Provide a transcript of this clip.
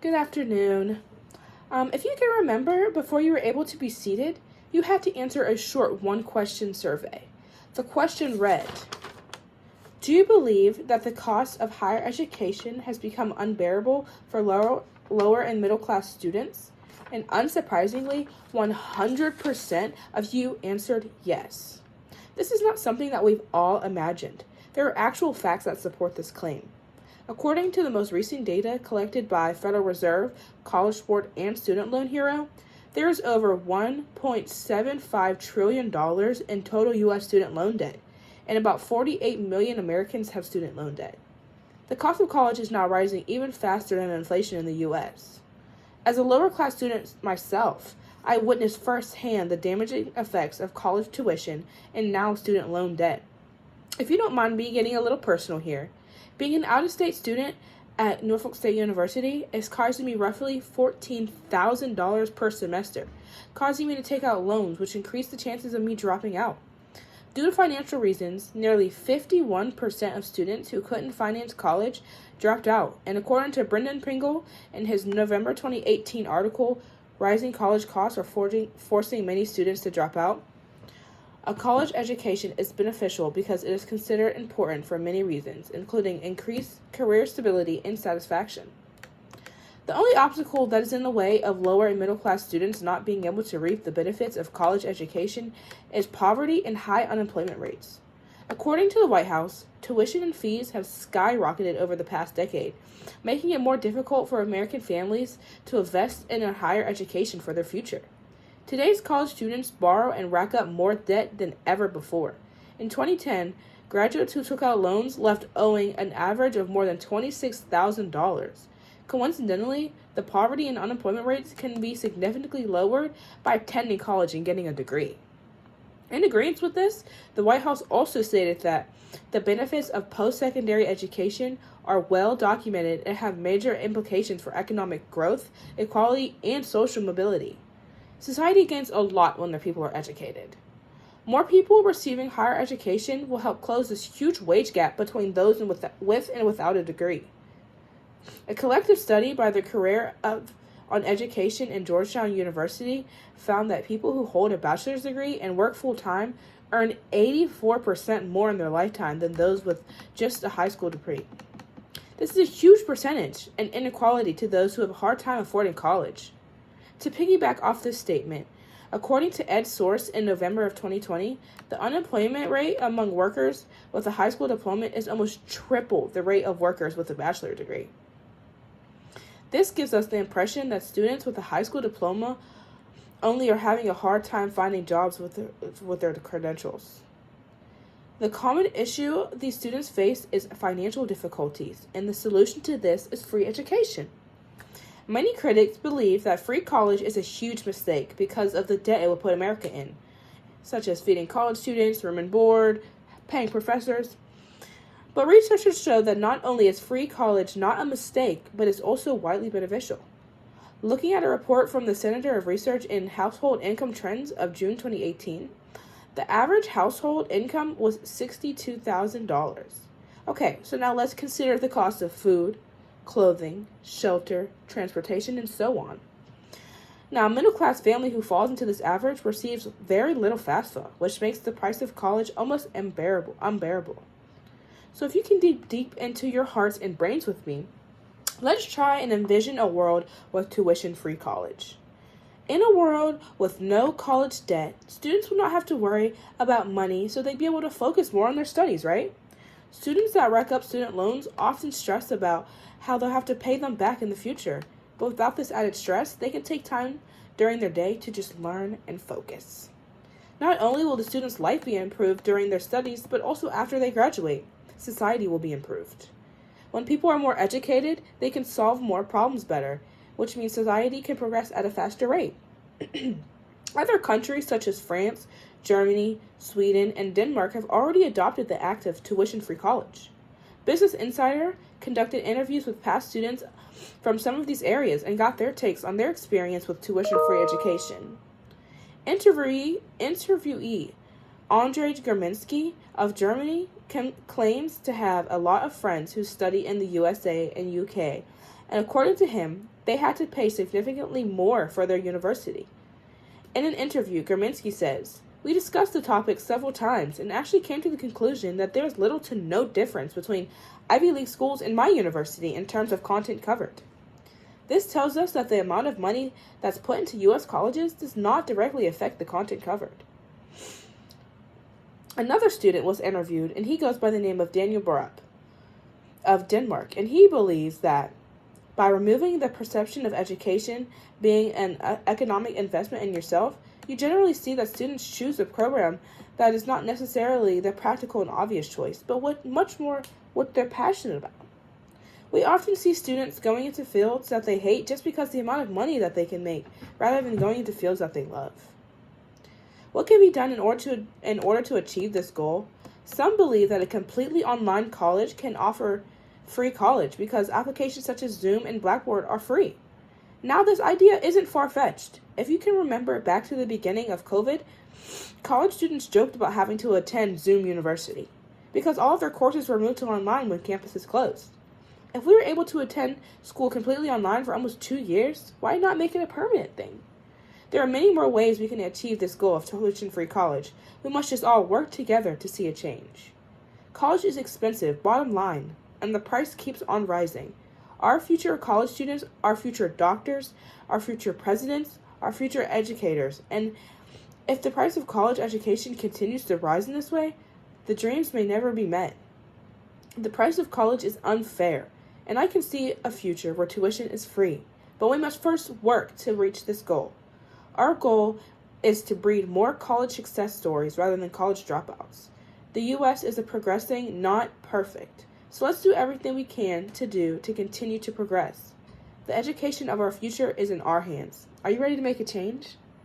Good afternoon. If you can remember, before you were able to be seated, you had to answer a short one-question survey. The question read, do you believe that the cost of higher education has become unbearable for lower and middle class students? And unsurprisingly, 100% of you answered yes. This is not something that we've all imagined. There are actual facts that support this claim. According to the most recent data collected by Federal Reserve, College Board, and Student Loan Hero, there is over $1.75 trillion in total U.S. student loan debt, and about 48 million Americans have student loan debt. The cost of college is now rising even faster than inflation in the U.S. As a lower-class student myself, I witnessed firsthand the damaging effects of college tuition and now student loan debt. If you don't mind me getting a little personal here, being an out-of-state student at Norfolk State University is costing me roughly $14,000 per semester, causing me to take out loans which increase the chances of me dropping out. Due to financial reasons, nearly 51% of students who couldn't finance college dropped out, and according to Brendan Pringle in his November 2018 article, Rising College Costs Are Forcing Many Students to Drop Out, a college education is beneficial because it is considered important for many reasons, including increased career stability and satisfaction. The only obstacle that is in the way of lower and middle class students not being able to reap the benefits of college education is poverty and high unemployment rates. According to the White House, tuition and fees have skyrocketed over the past decade, making it more difficult for American families to invest in a higher education for their future. Today's college students borrow and rack up more debt than ever before. In 2010, graduates who took out loans left owing an average of more than $26,000. Coincidentally, the poverty and unemployment rates can be significantly lowered by attending college and getting a degree. In agreement with this, the White House also stated that the benefits of post-secondary education are well documented and have major implications for economic growth, equality, and social mobility. Society gains a lot when their people are educated. More people receiving higher education will help close this huge wage gap between those with and without a degree. A collective study by the Career on Education in Georgetown University found that people who hold a bachelor's degree and work full-time earn 84% more in their lifetime than those with just a high school degree. This is a huge percentage and inequality to those who have a hard time affording college. To piggyback off this statement, according to EdSource in November of 2020, the unemployment rate among workers with a high school diploma is almost triple the rate of workers with a bachelor's degree. This gives us the impression that students with a high school diploma only are having a hard time finding jobs with their credentials. The common issue these students face is financial difficulties, and the solution to this is free education. Many critics believe that free college is a huge mistake because of the debt it will put America in, such as feeding college students, room and board, paying professors. But researchers show that not only is free college not a mistake, but it's also widely beneficial. Looking at a report from the Center of Research in Household Income Trends of June 2018, the average household income was $62,000. Okay, so now let's consider the cost of food, clothing, shelter, transportation, and so on. Now, a middle-class family who falls into this average receives very little FAFSA, which makes the price of college almost unbearable. So if you can dig deep into your hearts and brains with me, let's try and envision a world with tuition-free college. In a world with no college debt, students would not have to worry about money, so they'd be able to focus more on their studies, right? Students that rack up student loans often stress about how they'll have to pay them back in the future. But without this added stress, they can take time during their day to just learn and focus. Not only will the student's life be improved during their studies, but also after they graduate, society will be improved. When people are more educated, they can solve more problems better, which means society can progress at a faster rate. Other countries such as France, Germany, Sweden, and Denmark have already adopted the act of tuition-free college. Business Insider conducted interviews with past students from some of these areas and got their takes on their experience with tuition-free education. Interviewee Andrzej Germinski of Germany claims to have a lot of friends who study in the USA and UK and according to him, they had to pay significantly more for their university. In an interview, Gurminski says, "We discussed the topic several times and actually came to the conclusion that there is little to no difference between Ivy League schools and my university in terms of content covered. This tells us that the amount of money that's put into U.S. colleges does not directly affect the content covered." Another student was interviewed, and he goes by the name of Daniel Borup of Denmark, and he believes that by removing the perception of education being an economic investment in yourself, you generally see that students choose a program that is not necessarily the practical and obvious choice, but much more what they're passionate about. We often see students going into fields that they hate just because the amount of money that they can make, rather than going into fields that they love. What can be done in order to achieve this goal? Some believe that a completely online college can offer free college because applications such as Zoom and Blackboard are free. Now, this idea isn't far-fetched. If you can remember back to the beginning of COVID, college students joked about having to attend Zoom University because all of their courses were moved to online when campuses closed. If we were able to attend school completely online for almost 2 years, why not make it a permanent thing? There are many more ways we can achieve this goal of tuition-free college. We must just all work together to see a change. College is expensive, bottom line, and the price keeps on rising. Our future college students, our future doctors, our future presidents, our future educators, and if the price of college education continues to rise in this way, the dreams may never be met. The price of college is unfair, and I can see a future where tuition is free, but we must first work to reach this goal. Our goal is to breed more college success stories rather than college dropouts. The U.S. is a progressing, not perfect. So let's do everything we can to continue to progress. The education of our future is in our hands. Are you ready to make a change?